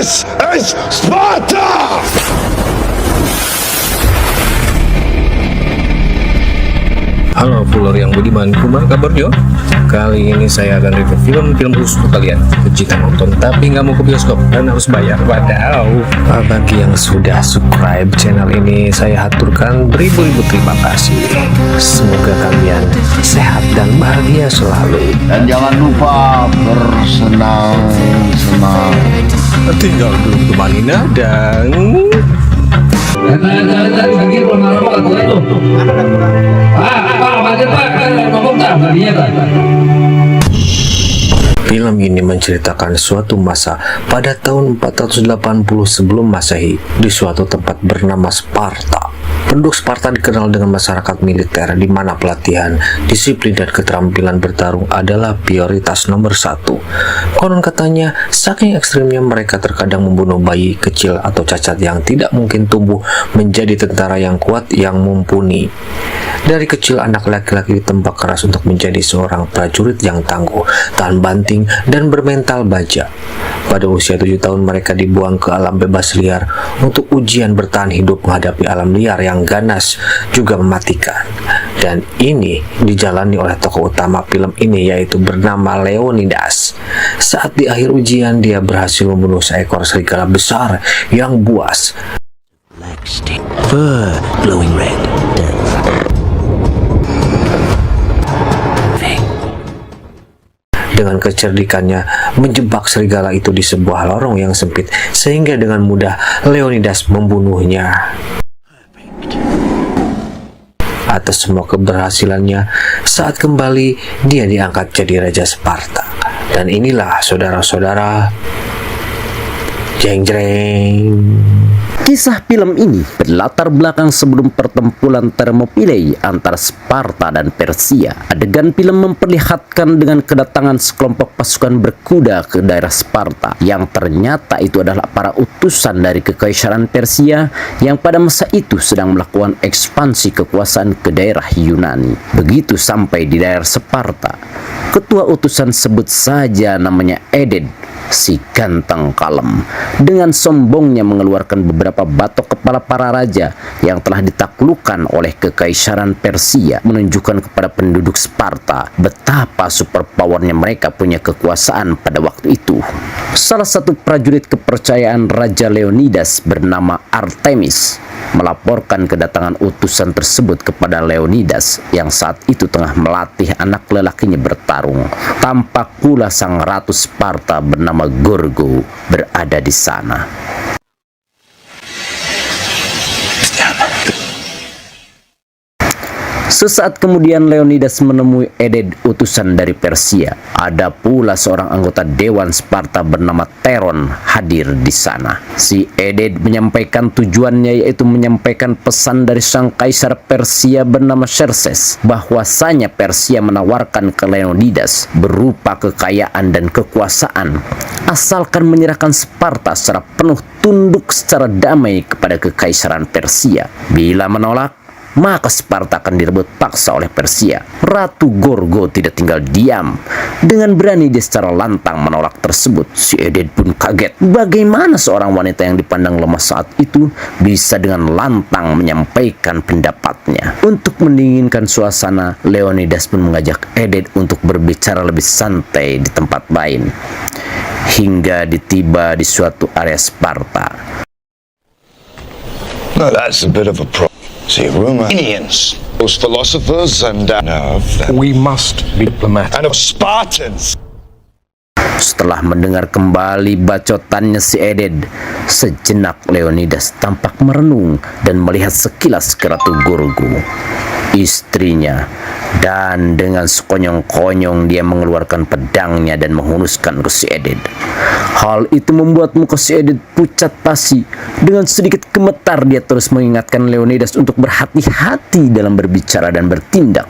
This is Sparta! Halo follower yang budiman, gimana kabarnya? Kali ini saya akan review film-film khusus untuk kalian. Jika nonton tapi nggak mau ke bioskop dan harus bayar, wadaw. Bagi yang sudah subscribe channel ini, saya haturkan beribu-ribu terima kasih. Semoga kalian sehat dan bahagia selalu. Dan jangan lupa bersenang-senang. Tinggal duduk temani dan film ini menceritakan suatu masa pada tahun 480 sebelum Masehi di suatu tempat bernama Sparta. Penduduk Sparta dikenal dengan masyarakat militer di mana pelatihan, disiplin, dan keterampilan bertarung adalah prioritas nomor satu. Konon katanya, saking ekstrimnya mereka terkadang membunuh bayi kecil atau cacat yang tidak mungkin tumbuh menjadi tentara yang kuat yang mumpuni. Dari kecil anak laki-laki ditembak keras untuk menjadi seorang prajurit yang tangguh, tahan banting, dan bermental baja. Pada usia 7 tahun mereka dibuang ke alam bebas liar untuk ujian bertahan hidup menghadapi alam liar yang ganas juga mematikan. Dan ini dijalani oleh tokoh utama film ini, yaitu bernama Leonidas. Saat di akhir ujian dia berhasil membunuh seekor serigala besar yang buas. Black stick, fur glowing red. Dengan kecerdikannya menjebak serigala itu di sebuah lorong yang sempit, sehingga dengan mudah Leonidas membunuhnya. Atas semua keberhasilannya, saat kembali dia diangkat jadi Raja Sparta. Dan inilah saudara-saudara, jeng-jeng. Kisah film ini berlatar belakang sebelum pertempuran Thermopylae antara Sparta dan Persia. Adegan film memperlihatkan dengan kedatangan sekelompok pasukan berkuda ke daerah Sparta, yang ternyata itu adalah para utusan dari Kekaisaran Persia yang pada masa itu sedang melakukan ekspansi kekuasaan ke daerah Yunani. Begitu sampai di daerah Sparta, ketua utusan sebut saja namanya Eded, si ganteng kalem, dengan sombongnya mengeluarkan beberapa batok kepala para raja yang telah ditaklukkan oleh Kekaisaran Persia, menunjukkan kepada penduduk Sparta betapa superpowernya mereka punya kekuasaan pada waktu itu. Salah satu prajurit kepercayaan Raja Leonidas bernama Artemis melaporkan kedatangan utusan tersebut kepada Leonidas yang saat itu tengah melatih anak lelakinya bertarung. Tampak pula sang ratu Sparta bernama Gorgo berada di sana. Sesaat kemudian Leonidas menemui Eded, utusan dari Persia. Ada pula seorang anggota Dewan Sparta bernama Teron hadir di sana. Si Eded menyampaikan tujuannya, yaitu menyampaikan pesan dari sang kaisar Persia bernama Xerxes, bahwasanya Persia menawarkan ke Leonidas berupa kekayaan dan kekuasaan asalkan menyerahkan Sparta secara penuh tunduk secara damai kepada Kekaisaran Persia. Bila menolak, maka Sparta akan direbut paksa oleh Persia. Ratu Gorgo tidak tinggal diam. Dengan berani dia secara lantang menolak tersebut. Si Eded pun kaget. Bagaimana seorang wanita yang dipandang lemah saat itu bisa dengan lantang menyampaikan pendapatnya. Untuk mendinginkan suasana, Leonidas pun mengajak Eded untuk berbicara lebih santai di tempat lain. Hingga ditiba di suatu area Sparta. No, that's a bit of a problem. See, Romanians, those philosophers, and We must be diplomatic. and of Spartans. Setelah mendengar kembali bacotannya si Eded, sejenak Leonidas tampak merenung dan melihat sekilas ke Ratu Gorgo, istrinya, dan dengan sekonyong-konyong dia mengeluarkan pedangnya dan menghunuskan ke si Eded. Hal itu membuat muka si Eded pucat pasi. Dengan sedikit gemetar dia terus mengingatkan Leonidas untuk berhati-hati dalam berbicara dan bertindak.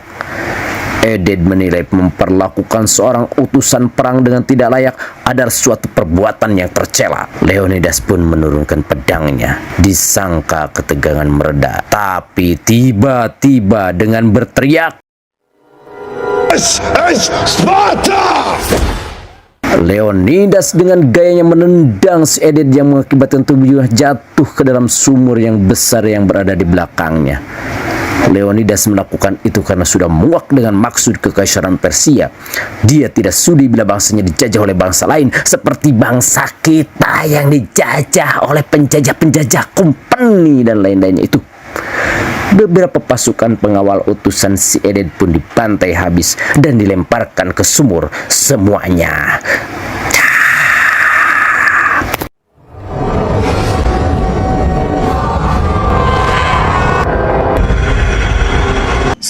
Eded menilai memperlakukan seorang utusan perang dengan tidak layak adalah suatu perbuatan yang tercela. Leonidas pun menurunkan pedangnya. Disangka ketegangan mereda, tapi tiba-tiba dengan berteriak, This is Sparta! Leonidas dengan gayanya menendang si Edet yang mengakibatkan tubuhnya jatuh ke dalam sumur yang besar yang berada di belakangnya. Leonidas melakukan itu karena sudah muak dengan maksud kekaisaran Persia. Dia tidak sudi bila bangsanya dijajah oleh bangsa lain seperti bangsa kita yang dijajah oleh penjajah-penjajah kompeni dan lain-lainnya itu. Beberapa pasukan pengawal utusan si Edet pun dibantai habis dan dilemparkan ke sumur semuanya.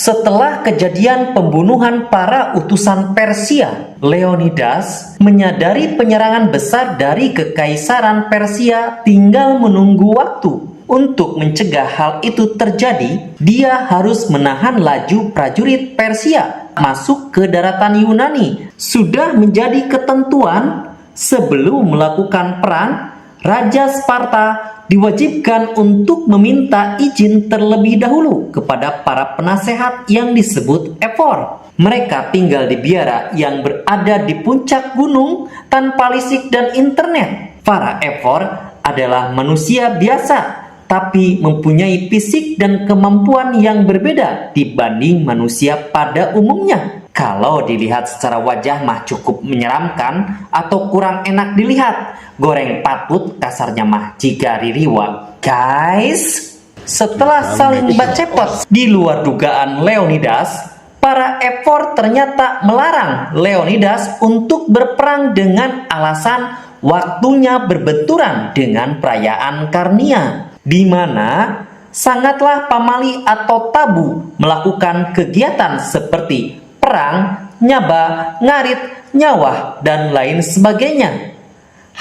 Setelah kejadian pembunuhan para utusan Persia, Leonidas menyadari penyerangan besar dari kekaisaran Persia tinggal menunggu waktu. Untuk mencegah hal itu terjadi, dia harus menahan laju prajurit Persia masuk ke daratan Yunani. Sudah menjadi ketentuan sebelum melakukan perang, Raja Sparta diwajibkan untuk meminta izin terlebih dahulu kepada para penasehat yang disebut ephor. Mereka tinggal di biara yang berada di puncak gunung tanpa listrik dan internet. Para ephor adalah manusia biasa, tapi mempunyai fisik dan kemampuan yang berbeda dibanding manusia pada umumnya. Kalau dilihat secara wajah mah cukup menyeramkan atau kurang enak dilihat. Goreng patut kasarnya mah jika ririwa. Guys, setelah saling bacepot di luar dugaan Leonidas, para ephor ternyata melarang Leonidas untuk berperang dengan alasan waktunya berbenturan dengan perayaan Karnia, di mana sangatlah pamali atau tabu melakukan kegiatan seperti perang, nyaba, ngarit, nyawah, dan lain sebagainya.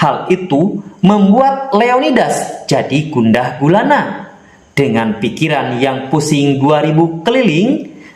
Hal itu membuat Leonidas jadi gundah gulana. Dengan pikiran yang pusing 2000 keliling,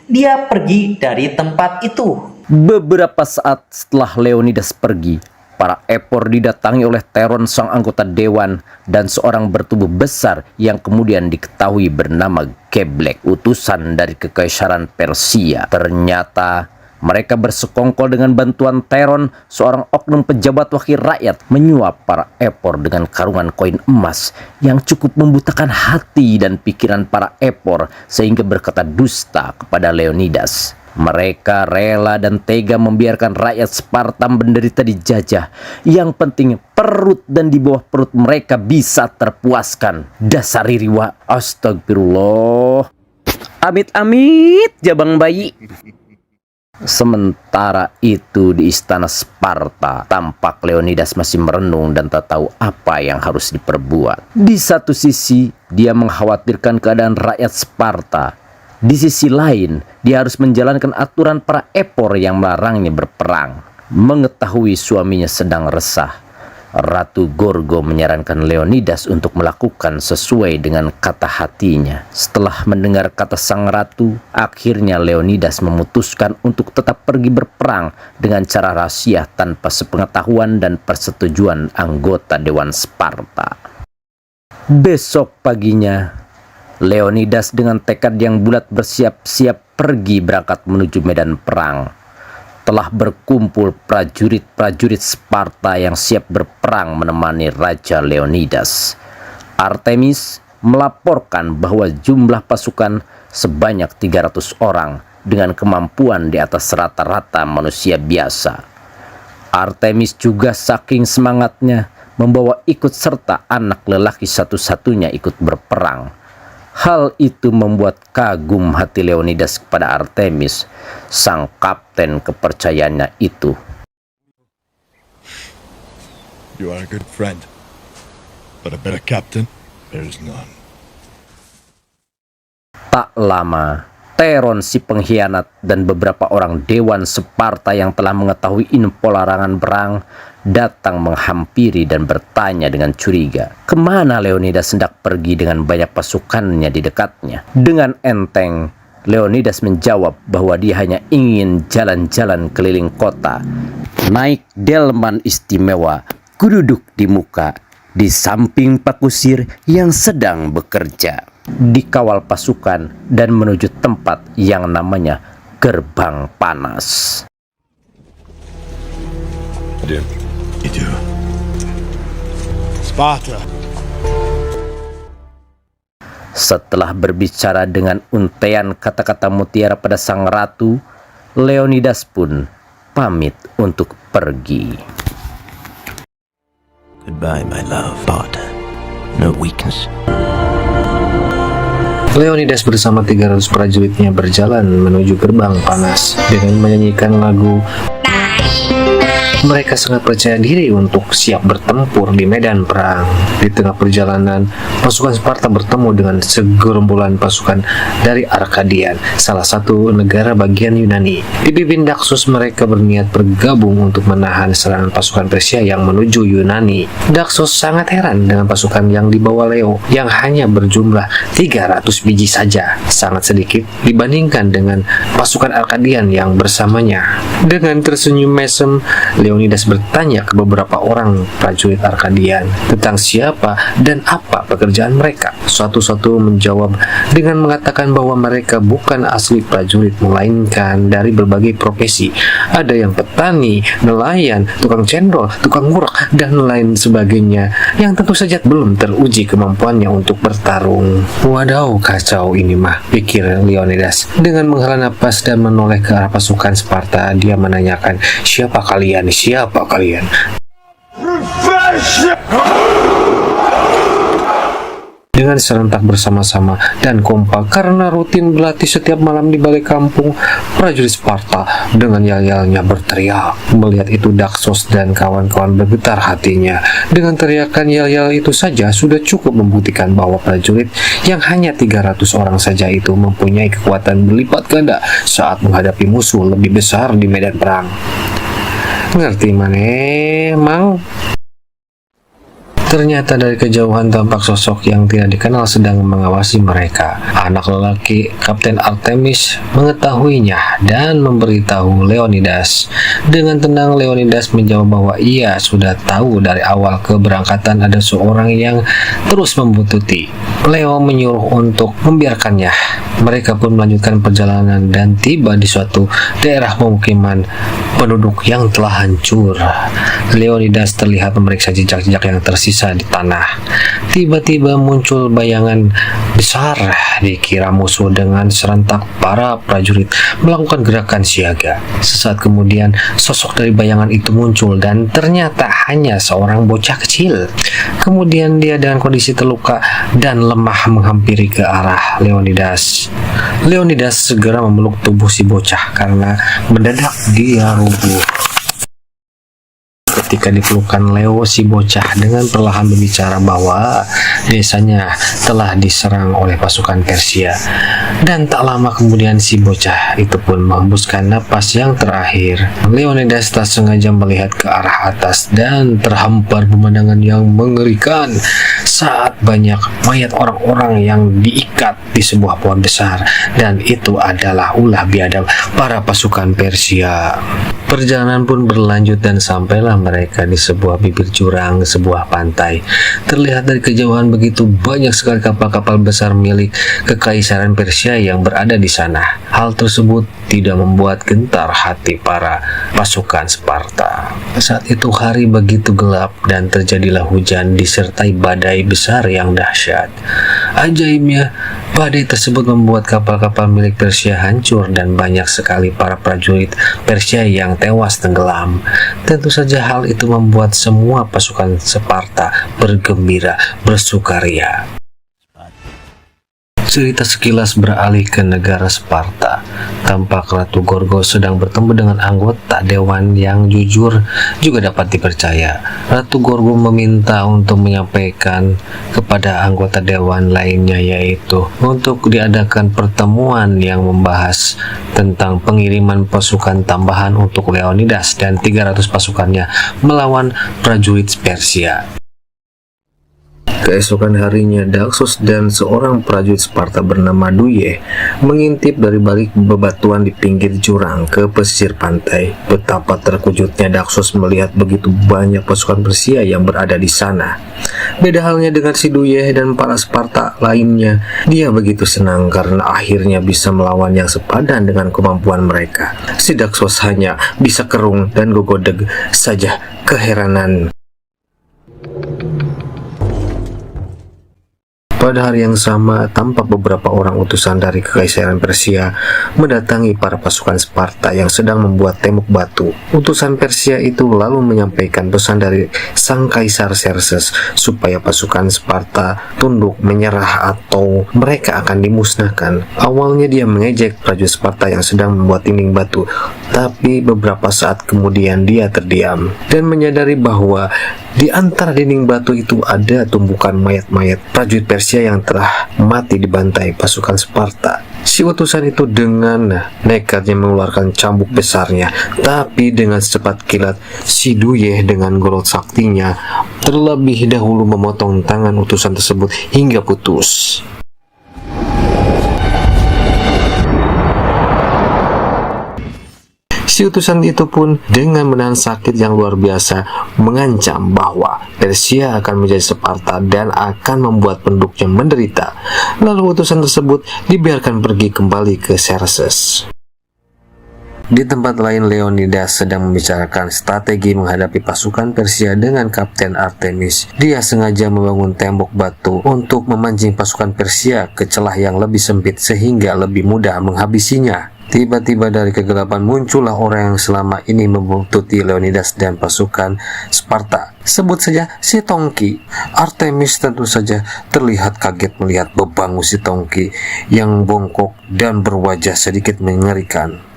dia pergi dari tempat itu. Beberapa saat setelah Leonidas pergi, para ephor didatangi oleh Teron, sang anggota dewan, dan seorang bertubuh besar yang kemudian diketahui bernama Geblek, utusan dari kekaisaran Persia. Ternyata mereka bersekongkol dengan bantuan Teron, seorang oknum pejabat wakil rakyat, menyuap para ephor dengan karungan koin emas yang cukup membutakan hati dan pikiran para ephor sehingga berkata dusta kepada Leonidas. Mereka rela dan tega membiarkan rakyat Sparta menderita dijajah. Yang penting perut dan di bawah perut mereka bisa terpuaskan. Dasar ririwa. Astagfirullah. Amit-amit jabang bayi. Sementara itu di istana Sparta, tampak Leonidas masih merenung dan tak tahu apa yang harus diperbuat. Di satu sisi, dia mengkhawatirkan keadaan rakyat Sparta. Di sisi lain, dia harus menjalankan aturan para ephor yang melarangnya berperang. Mengetahui suaminya sedang resah, Ratu Gorgo menyarankan Leonidas untuk melakukan sesuai dengan kata hatinya. Setelah mendengar kata sang ratu, akhirnya Leonidas memutuskan untuk tetap pergi berperang dengan cara rahasia tanpa sepengetahuan dan persetujuan anggota Dewan Sparta. Besok paginya, Leonidas dengan tekad yang bulat bersiap-siap pergi berangkat menuju medan perang. Telah berkumpul prajurit-prajurit Sparta yang siap berperang menemani Raja Leonidas. Artemis melaporkan bahwa jumlah pasukan sebanyak 300 orang dengan kemampuan di atas rata-rata manusia biasa. Artemis juga saking semangatnya membawa ikut serta anak lelaki satu-satunya ikut berperang. Hal itu membuat kagum hati Leonidas kepada Artemis, sang kapten kepercayaannya itu. You are a good friend, but a better captain, there is none. Tak lama, Teron si pengkhianat dan beberapa orang dewan Sparta yang telah mengetahui info larangan perang datang menghampiri dan bertanya dengan curiga, kemana Leonidas hendak pergi dengan banyak pasukannya di dekatnya. Dengan enteng, Leonidas menjawab bahwa dia hanya ingin jalan-jalan keliling kota, naik delman istimewa, duduk di muka, di samping Pak Kusir yang sedang bekerja, dikawal pasukan dan menuju tempat yang namanya Gerbang Panas. Do. You do. Sparta. Setelah berbicara dengan untaian kata-kata mutiara pada sang ratu, Leonidas pun pamit untuk pergi. Goodbye, my love, Sparta. No weakness. Leonidas bersama 300 prajuritnya berjalan menuju gerbang panas dengan menyanyikan lagu. Mereka sangat percaya diri untuk siap bertempur di medan perang. Di tengah perjalanan, pasukan Sparta bertemu dengan segerombolan pasukan dari Arkadian, salah satu negara bagian Yunani. Dipimpin Daksus, mereka berniat bergabung untuk menahan serangan pasukan Persia yang menuju Yunani. Daksus sangat heran dengan pasukan yang dibawa Leo yang hanya berjumlah 300 biji saja, sangat sedikit dibandingkan dengan pasukan Arkadian yang bersamanya. Dengan tersenyum mesem, Leonidas bertanya ke beberapa orang prajurit Arkadian tentang siapa dan apa pekerjaan mereka. Satu-satu menjawab dengan mengatakan bahwa mereka bukan asli prajurit, melainkan dari berbagai profesi. Ada yang petani, nelayan, tukang cendol, tukang ngurak, dan lain sebagainya, yang tentu saja belum teruji kemampuannya untuk bertarung. Wadaw, kacau ini mah, pikir Leonidas. Dengan menghela napas dan menoleh ke arah pasukan Sparta, dia menanyakan, siapa kalian? Siapa kalian? Dengan serentak bersama-sama dan kompak karena rutin berlatih setiap malam di balai kampung, prajurit Sparta dengan yel-yelnya berteriak. Melihat itu, Daksos dan kawan-kawan bergetar hatinya. Dengan teriakan yel-yel itu saja sudah cukup membuktikan bahwa prajurit yang hanya 300 orang saja itu mempunyai kekuatan berlipat ganda saat menghadapi musuh lebih besar di medan perang. Ngerti maneh, Mang? Ternyata dari kejauhan tampak sosok yang tidak dikenal sedang mengawasi mereka. Anak lelaki Kapten Artemis mengetahuinya dan memberitahu Leonidas. Dengan tenang, Leonidas menjawab bahwa ia sudah tahu dari awal keberangkatan ada seorang yang terus membuntuti. Leo menyuruh untuk membiarkannya. Mereka pun melanjutkan perjalanan dan tiba di suatu daerah pemukiman penduduk yang telah hancur. Leonidas terlihat memeriksa jejak-jejak yang tersisa di tanah. Tiba-tiba muncul bayangan besar, dikira musuh. Dengan serentak para prajurit melakukan gerakan siaga. Sesaat kemudian sosok dari bayangan itu muncul dan ternyata hanya seorang bocah kecil. Kemudian dia dengan kondisi terluka dan lemah menghampiri ke arah Leonidas. Leonidas segera memeluk tubuh si bocah karena mendadak dia rubuh. Ketika dipelukan Leo, si bocah dengan perlahan berbicara bahwa desanya telah diserang oleh pasukan Persia. Dan tak lama kemudian si bocah itu pun menghembuskan napas yang terakhir. Leonidas tak sengaja melihat ke arah atas dan terhampar pemandangan yang mengerikan saat banyak mayat orang-orang yang diikat di sebuah pohon besar, dan itu adalah ulah biadab para pasukan Persia. Perjalanan pun berlanjut dan sampailah mereka di sebuah bibir jurang sebuah pantai. Terlihat dari kejauhan begitu banyak sekali kapal-kapal besar milik kekaisaran Persia yang berada di sana. Hal tersebut tidak membuat gentar hati para pasukan Sparta. Saat itu hari begitu gelap dan terjadilah hujan disertai badai besar yang dahsyat. Ajaibnya, badai tersebut membuat kapal-kapal milik Persia hancur dan banyak sekali para prajurit Persia yang tewas tenggelam. Tentu saja hal itu membuat semua pasukan Sparta bergembira, bersukaria. Cerita sekilas beralih ke negara Sparta. Tampak Ratu Gorgo sedang bertemu dengan anggota dewan yang jujur juga dapat dipercaya. Ratu Gorgo meminta untuk menyampaikan kepada anggota dewan lainnya, yaitu untuk diadakan pertemuan yang membahas tentang pengiriman pasukan tambahan untuk Leonidas dan 300 pasukannya melawan prajurit Persia. Keesokan harinya, Daksos dan seorang prajurit Sparta bernama Duye mengintip dari balik bebatuan di pinggir jurang ke pesisir pantai. Betapa terkejutnya Daksos melihat begitu banyak pasukan Persia yang berada di sana. Beda halnya dengan Siduyeh dan para Sparta lainnya, dia begitu senang karena akhirnya bisa melawan yang sepadan dengan kemampuan mereka. Si Daxos hanya bisa kerung dan gogodeg saja keheranan. Pada hari yang sama, tampak beberapa orang utusan dari Kekaisaran Persia mendatangi para pasukan Sparta yang sedang membuat tembok batu. Utusan Persia itu lalu menyampaikan pesan dari sang Kaisar Xerxes supaya pasukan Sparta tunduk menyerah atau mereka akan dimusnahkan. Awalnya dia mengejek prajurit Sparta yang sedang membuat dinding batu, tapi beberapa saat kemudian dia terdiam dan menyadari bahwa di antara dinding batu itu ada tumpukan mayat-mayat prajurit Persia yang telah mati dibantai pasukan Sparta. Si utusan itu dengan nekatnya mengeluarkan cambuk besarnya, tapi dengan secepat kilat Siduyeh dengan golok saktinya terlebih dahulu memotong tangan utusan tersebut hingga putus. Si utusan itu pun dengan menahan sakit yang luar biasa mengancam bahwa Persia akan menjadi Sparta dan akan membuat penduduknya menderita. Lalu utusan tersebut dibiarkan pergi kembali ke Xerxes. Di tempat lain, Leonidas sedang membicarakan strategi menghadapi pasukan Persia dengan Kapten Artemis. Dia sengaja membangun tembok batu untuk memancing pasukan Persia ke celah yang lebih sempit sehingga lebih mudah menghabisinya. Tiba-tiba dari kegelapan muncullah orang yang selama ini membuntuti Leonidas dan pasukan Sparta. Sebut saja si Tongki. Artemis tentu saja terlihat kaget melihat bebangu si Tongki yang bongkok dan berwajah sedikit mengerikan.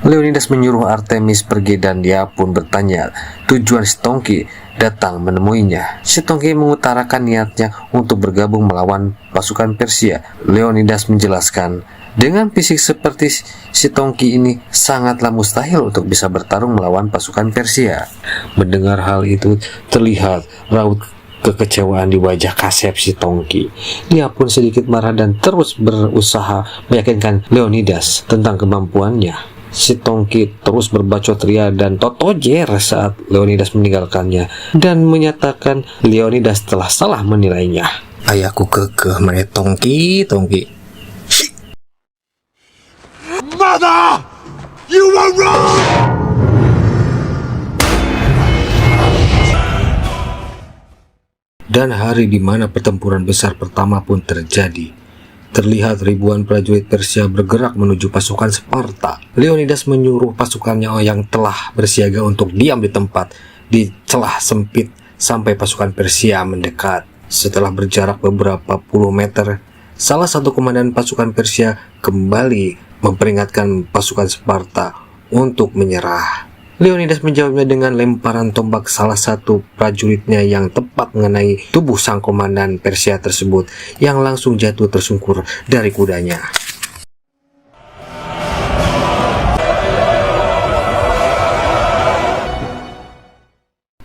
Leonidas menyuruh Artemis pergi dan dia pun bertanya tujuan si Tongki datang menemuinya. Si Tongki mengutarakan niatnya untuk bergabung melawan pasukan Persia. Leonidas menjelaskan, dengan fisik seperti si Tongki ini sangatlah mustahil untuk bisa bertarung melawan pasukan Persia. Mendengar hal itu terlihat raut kekecewaan di wajah Kasep si Tongki. Dia pun sedikit marah dan terus berusaha meyakinkan Leonidas tentang kemampuannya. Si Tongki terus berbacot ria dan totojer saat Leonidas meninggalkannya dan menyatakan Leonidas telah salah menilainya. Ayahku kekeh mengenai Tongki. Mother! You were wrong! Dan hari di mana pertempuran besar pertama pun terjadi. Terlihat ribuan prajurit Persia bergerak menuju pasukan Sparta. Leonidas menyuruh pasukannya yang telah bersiaga untuk diam di tempat di celah sempit sampai pasukan Persia mendekat. Setelah berjarak beberapa puluh meter, salah satu komandan pasukan Persia kembali memperingatkan pasukan Sparta untuk menyerah. Leonidas menjawabnya dengan lemparan tombak salah satu prajuritnya yang tepat mengenai tubuh sang komandan Persia tersebut yang langsung jatuh tersungkur dari kudanya.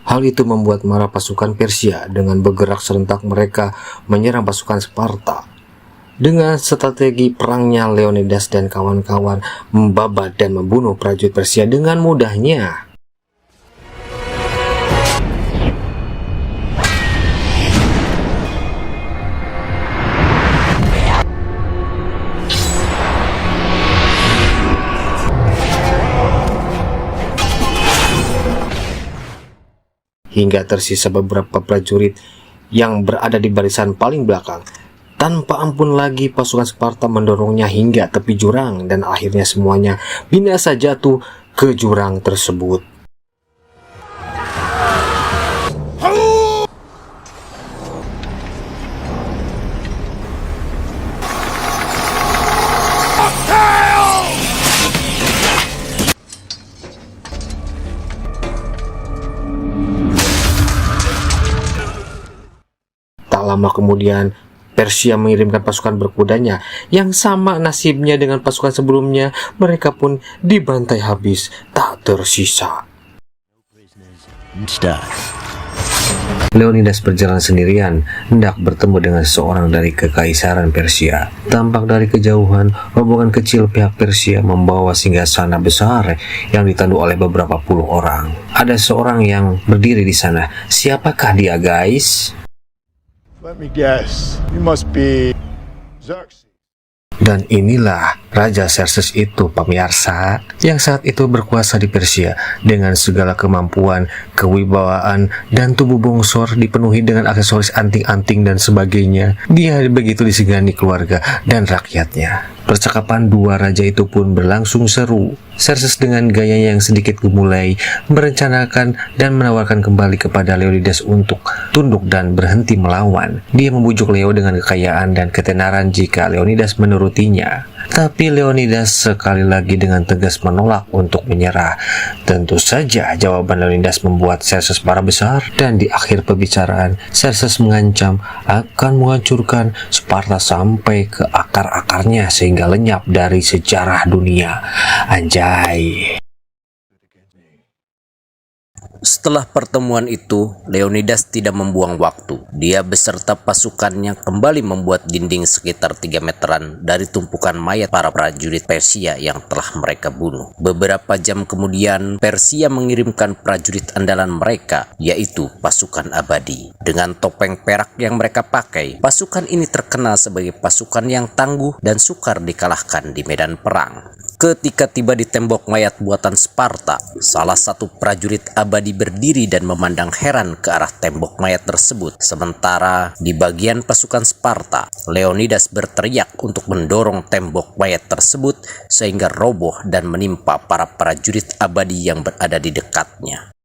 Hal itu membuat marah pasukan Persia dengan bergerak serentak mereka menyerang pasukan Sparta. Dengan strategi perangnya, Leonidas dan kawan-kawan membabat dan membunuh prajurit Persia dengan mudahnya. Hingga tersisa beberapa prajurit yang berada di barisan paling belakang. Tanpa ampun lagi pasukan Sparta mendorongnya hingga tepi jurang dan akhirnya semuanya binasa jatuh ke jurang tersebut. Tak lama kemudian Persia mengirimkan pasukan berkudanya yang sama nasibnya dengan pasukan sebelumnya. Mereka pun dibantai habis, tak tersisa. Leonidas berjalan sendirian, hendak bertemu dengan seorang dari Kekaisaran Persia. Tampak dari kejauhan, rombongan kecil pihak Persia membawa singgasana besar yang ditandu oleh beberapa puluh orang. Ada seorang yang berdiri di sana. Siapakah dia, guys? Let me guess. You must be Xerxes. Dan inilah Raja Xerxes itu, pemirsa, yang saat itu berkuasa di Persia dengan segala kemampuan, kewibawaan, dan tubuh bongsor dipenuhi dengan aksesoris anting-anting dan sebagainya. Dia begitu disegani keluarga dan rakyatnya. Percakapan dua raja itu pun berlangsung seru. Xerxes dengan gaya yang sedikit gemulai merencanakan dan menawarkan kembali kepada Leonidas untuk tunduk dan berhenti melawan. Dia membujuk Leo dengan kekayaan dan ketenaran jika Leonidas menurutinya. Tapi Leonidas sekali lagi dengan tegas menolak untuk menyerah. Tentu saja jawaban Leonidas membuat Xerxes marah besar, dan di akhir pembicaraan Xerxes mengancam akan menghancurkan Sparta sampai ke akar-akarnya sehingga lenyap dari sejarah dunia. Anjay. Setelah pertemuan itu, Leonidas tidak membuang waktu. Dia beserta pasukannya kembali membuat dinding sekitar 3 meteran dari tumpukan mayat para prajurit Persia yang telah mereka bunuh. Beberapa jam kemudian, Persia mengirimkan prajurit andalan mereka, yaitu pasukan abadi. Dengan topeng perak yang mereka pakai, pasukan ini terkenal sebagai pasukan yang tangguh dan sukar dikalahkan di medan perang. Ketika tiba di tembok mayat buatan Sparta, salah satu prajurit abadi berdiri dan memandang heran ke arah tembok mayat tersebut. Sementara di bagian pasukan Sparta, Leonidas berteriak untuk mendorong tembok mayat tersebut sehingga roboh dan menimpa para prajurit abadi yang berada di dekatnya.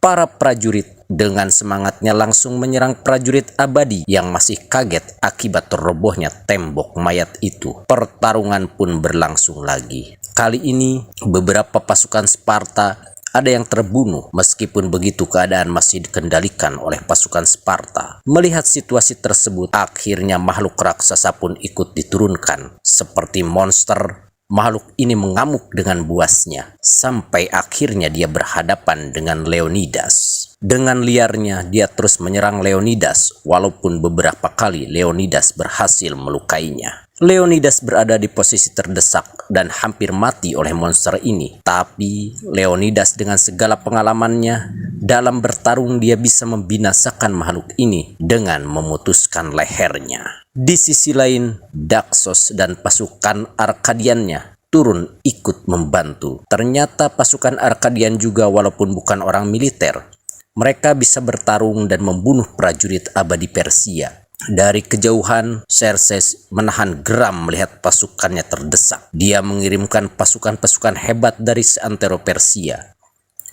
Para prajurit dengan semangatnya langsung menyerang prajurit abadi yang masih kaget akibat robohnya tembok mayat itu. Pertarungan pun berlangsung lagi. Kali ini beberapa pasukan Sparta ada yang terbunuh. Meskipun begitu, keadaan masih dikendalikan oleh pasukan Sparta. Melihat situasi tersebut, akhirnya makhluk raksasa pun ikut diturunkan. Seperti monster, makhluk ini mengamuk dengan buasnya, sampai akhirnya dia berhadapan dengan Leonidas. Dengan liarnya, dia terus menyerang Leonidas, walaupun beberapa kali Leonidas berhasil melukainya. Leonidas berada di posisi terdesak dan hampir mati oleh monster ini. Tapi Leonidas dengan segala pengalamannya dalam bertarung, dia bisa membinasakan makhluk ini dengan memutuskan lehernya. Di sisi lain, Daxos dan pasukan Arkadiannya turun ikut membantu. Ternyata pasukan Arkadian juga, walaupun bukan orang militer, mereka bisa bertarung dan membunuh prajurit abadi Persia. Dari kejauhan, Xerxes menahan geram melihat pasukannya terdesak. Dia mengirimkan pasukan-pasukan hebat dari seantero Persia.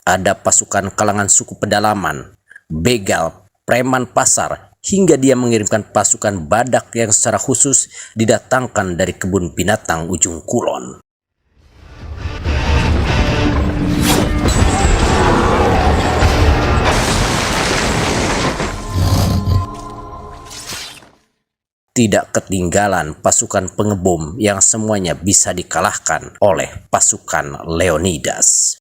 Ada pasukan kalangan suku pedalaman, begal, preman pasar, hingga dia mengirimkan pasukan badak yang secara khusus didatangkan dari kebun binatang ujung kulon. Tidak ketinggalan pasukan pengebom yang semuanya bisa dikalahkan oleh pasukan Leonidas.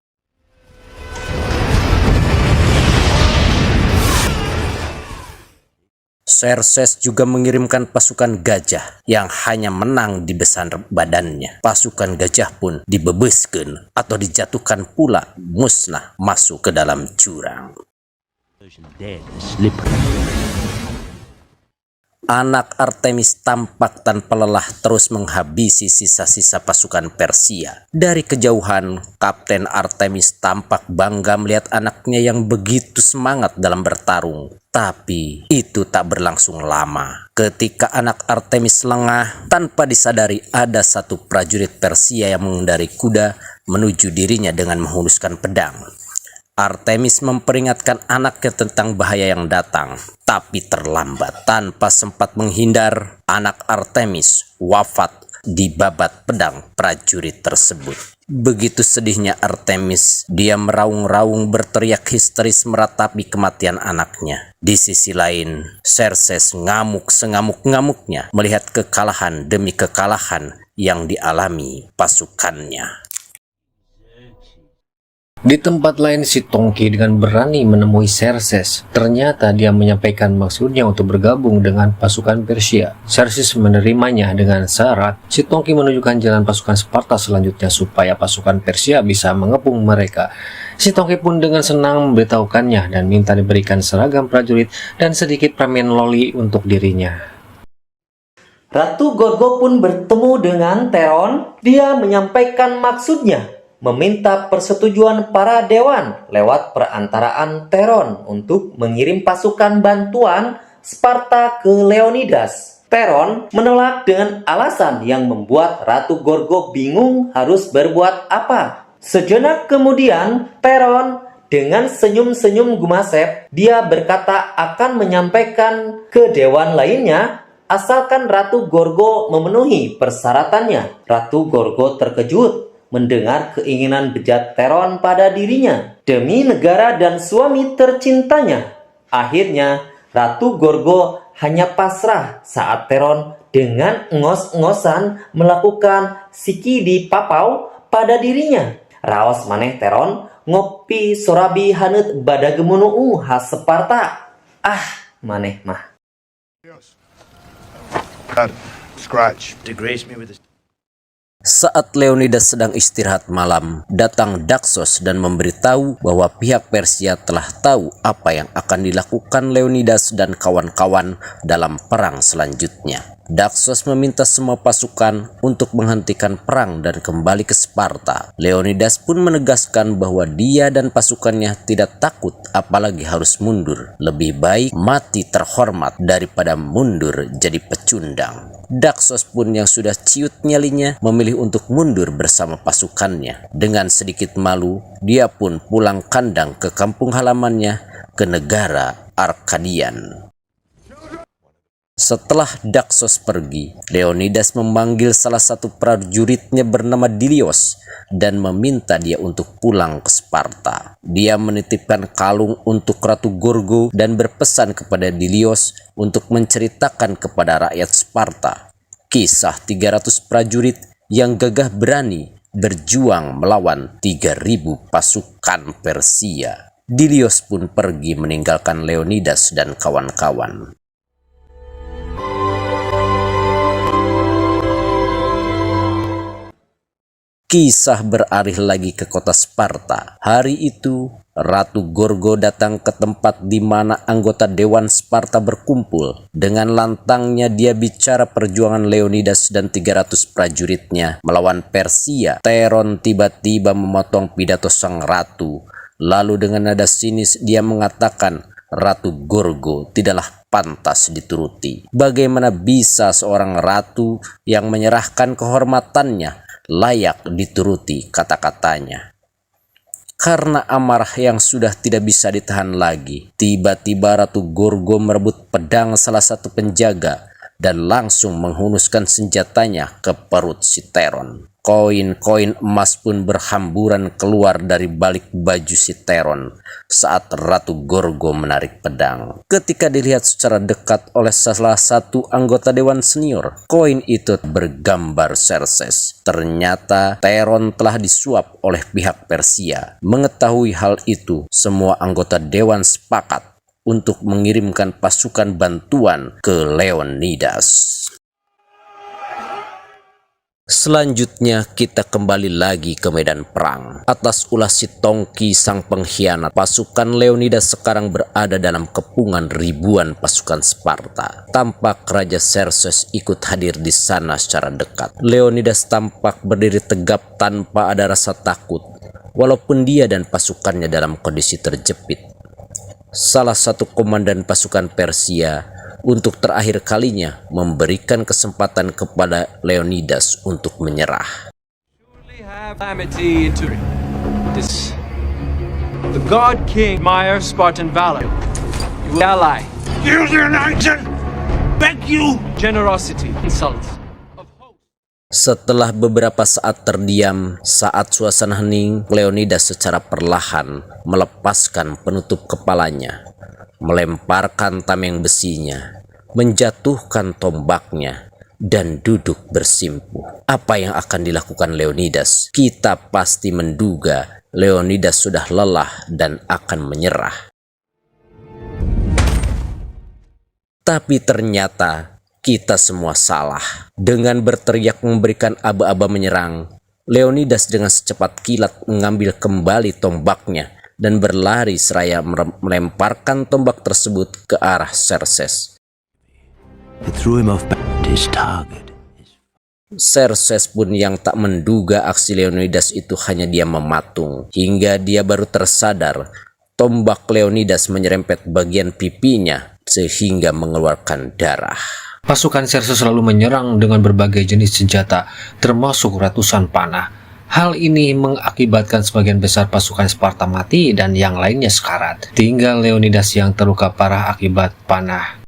Xerxes juga mengirimkan pasukan gajah yang hanya menang di besar badannya. Pasukan gajah pun dibebaskan atau dijatuhkan pula musnah masuk ke dalam jurang. Anak Artemis tampak tanpa lelah terus menghabisi sisa-sisa pasukan Persia. Dari kejauhan, Kapten Artemis tampak bangga melihat anaknya yang begitu semangat dalam bertarung. Tapi itu tak berlangsung lama. Ketika anak Artemis lengah, tanpa disadari ada satu prajurit Persia yang mengendarai kuda menuju dirinya dengan menghunuskan pedang. Artemis memperingatkan anaknya tentang bahaya yang datang, tapi terlambat. Tanpa sempat menghindar, anak Artemis wafat dibabat pedang prajurit tersebut. Begitu sedihnya Artemis, dia meraung-raung berteriak histeris meratapi kematian anaknya. Di sisi lain, Xerxes ngamuk sengamuk-ngamuknya melihat kekalahan demi kekalahan yang dialami pasukannya. Di tempat lain, si Tongki dengan berani menemui Xerxes. Ternyata dia menyampaikan maksudnya untuk bergabung dengan pasukan Persia. Xerxes menerimanya dengan syarat si Tongki menunjukkan jalan pasukan Sparta selanjutnya supaya pasukan Persia bisa mengepung mereka. Si Tongki pun dengan senang memberitahukannya dan minta diberikan seragam prajurit dan sedikit permen loli untuk dirinya. Ratu Gorgo pun bertemu dengan Teron. Dia menyampaikan maksudnya, meminta persetujuan para dewan lewat perantaraan Teron untuk mengirim pasukan bantuan Sparta ke Leonidas. Teron menolak dengan alasan yang membuat Ratu Gorgo bingung harus berbuat apa. Sejenak kemudian, Teron dengan senyum-senyum gumasep, dia berkata akan menyampaikan ke dewan lainnya asalkan Ratu Gorgo memenuhi persyaratannya. Ratu Gorgo terkejut mendengar keinginan bejat Teron pada dirinya demi negara dan suami tercintanya. Akhirnya, Ratu Gorgo hanya pasrah saat Teron dengan ngos-ngosan melakukan siki di papau pada dirinya. Raos maneh Teron ngopi sorabi haneut badagemunuu khas Sparta. Maneh mah. Scratch. Saat Leonidas sedang istirahat malam, datang Daxos dan memberitahu bahwa pihak Persia telah tahu apa yang akan dilakukan Leonidas dan kawan-kawan dalam perang selanjutnya. Daxos meminta semua pasukan untuk menghentikan perang dan kembali ke Sparta. Leonidas pun menegaskan bahwa dia dan pasukannya tidak takut apalagi harus mundur. Lebih baik mati terhormat daripada mundur jadi pecundang. Daxos pun yang sudah ciut nyalinya memilih untuk mundur bersama pasukannya. Dengan sedikit malu, dia pun pulang kandang ke kampung halamannya ke negara Arkadian. Setelah Daxos pergi, Leonidas memanggil salah satu prajuritnya bernama Dilios dan meminta dia untuk pulang ke Sparta. Dia menitipkan kalung untuk Ratu Gorgo dan berpesan kepada Dilios untuk menceritakan kepada rakyat Sparta kisah 300 prajurit yang gagah berani berjuang melawan 3.000 pasukan Persia. Dilios pun pergi meninggalkan Leonidas dan kawan-kawan. Kisah beralih lagi ke kota Sparta. Hari itu, Ratu Gorgo datang ke tempat di mana anggota Dewan Sparta berkumpul. Dengan lantangnya dia bicara perjuangan Leonidas dan 300 prajuritnya melawan Persia. Teron tiba-tiba memotong pidato sang ratu. Lalu dengan nada sinis dia mengatakan Ratu Gorgo tidaklah pantas dituruti. Bagaimana bisa seorang ratu yang menyerahkan kehormatannya layak dituruti kata-katanya? Karena amarah yang sudah tidak bisa ditahan lagi, tiba-tiba Ratu Gorgo merebut pedang salah satu penjaga dan langsung menghunuskan senjatanya ke perut si Teron. Koin-koin emas pun berhamburan keluar dari balik baju si Teron saat Ratu Gorgo menarik pedang. Ketika dilihat secara dekat oleh salah satu anggota Dewan Senior, koin itu bergambar Xerxes. Ternyata Teron telah disuap oleh pihak Persia. Mengetahui hal itu, semua anggota Dewan sepakat untuk mengirimkan pasukan bantuan ke Leonidas. Selanjutnya kita kembali lagi ke medan perang. Atas ulah si Tongki sang pengkhianat, pasukan Leonidas sekarang berada dalam kepungan ribuan pasukan Sparta. Tampak Raja Xerxes ikut hadir di sana secara dekat. Leonidas tampak berdiri tegap tanpa ada rasa takut, walaupun dia dan pasukannya dalam kondisi terjepit. Salah satu komandan pasukan Persia untuk terakhir kalinya memberikan kesempatan kepada Leonidas untuk menyerah. The god king admire Spartan valor. You will ally. Use your nation! Beg you! Generosity, insults. Setelah beberapa saat terdiam, saat suasana hening, Leonidas secara perlahan melepaskan penutup kepalanya, melemparkan tameng besinya, menjatuhkan tombaknya, dan duduk bersimpuh. Apa yang akan dilakukan Leonidas? Kita pasti menduga Leonidas sudah lelah dan akan menyerah. Tapi ternyata kita semua salah. Dengan berteriak memberikan aba-aba menyerang, Leonidas dengan secepat kilat mengambil kembali tombaknya dan berlari seraya melemparkan tombak tersebut ke arah Xerxes. It threw him off back to his target. Xerxes pun yang tak menduga aksi Leonidas itu hanya dia mematung, hingga dia baru tersadar tombak Leonidas menyerempet bagian pipinya sehingga mengeluarkan darah. Pasukan Xerxes selalu menyerang dengan berbagai jenis senjata, termasuk ratusan panah. Hal ini mengakibatkan sebagian besar pasukan Sparta mati dan yang lainnya sekarat. Tinggal Leonidas yang terluka parah akibat panah.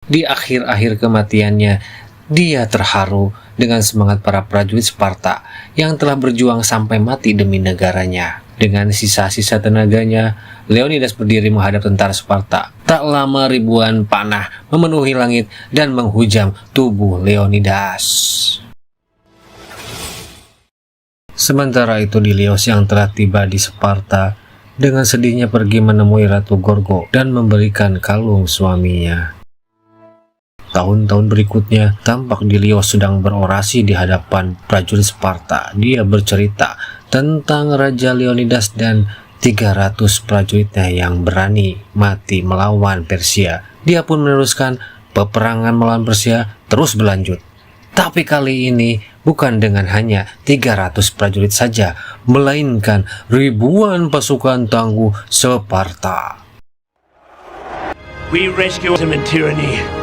Di akhir-akhir kematiannya, dia terharu dengan semangat para prajurit Sparta yang telah berjuang sampai mati demi negaranya. Dengan sisa-sisa tenaganya, Leonidas berdiri menghadap tentara Sparta. Tak lama ribuan panah memenuhi langit dan menghujam tubuh Leonidas. Sementara itu Dilios yang telah tiba di Sparta dengan sedihnya pergi menemui Ratu Gorgo dan memberikan kalung suaminya. Tahun-tahun berikutnya, tampak Dilios sedang berorasi di hadapan prajurit Sparta. Dia bercerita tentang Raja Leonidas dan 300 prajuritnya yang berani mati melawan Persia. Dia pun meneruskan peperangan melawan Persia terus berlanjut. Tapi kali ini bukan dengan hanya 300 prajurit saja, melainkan ribuan pasukan tangguh Sparta. We rescued him in tyranny.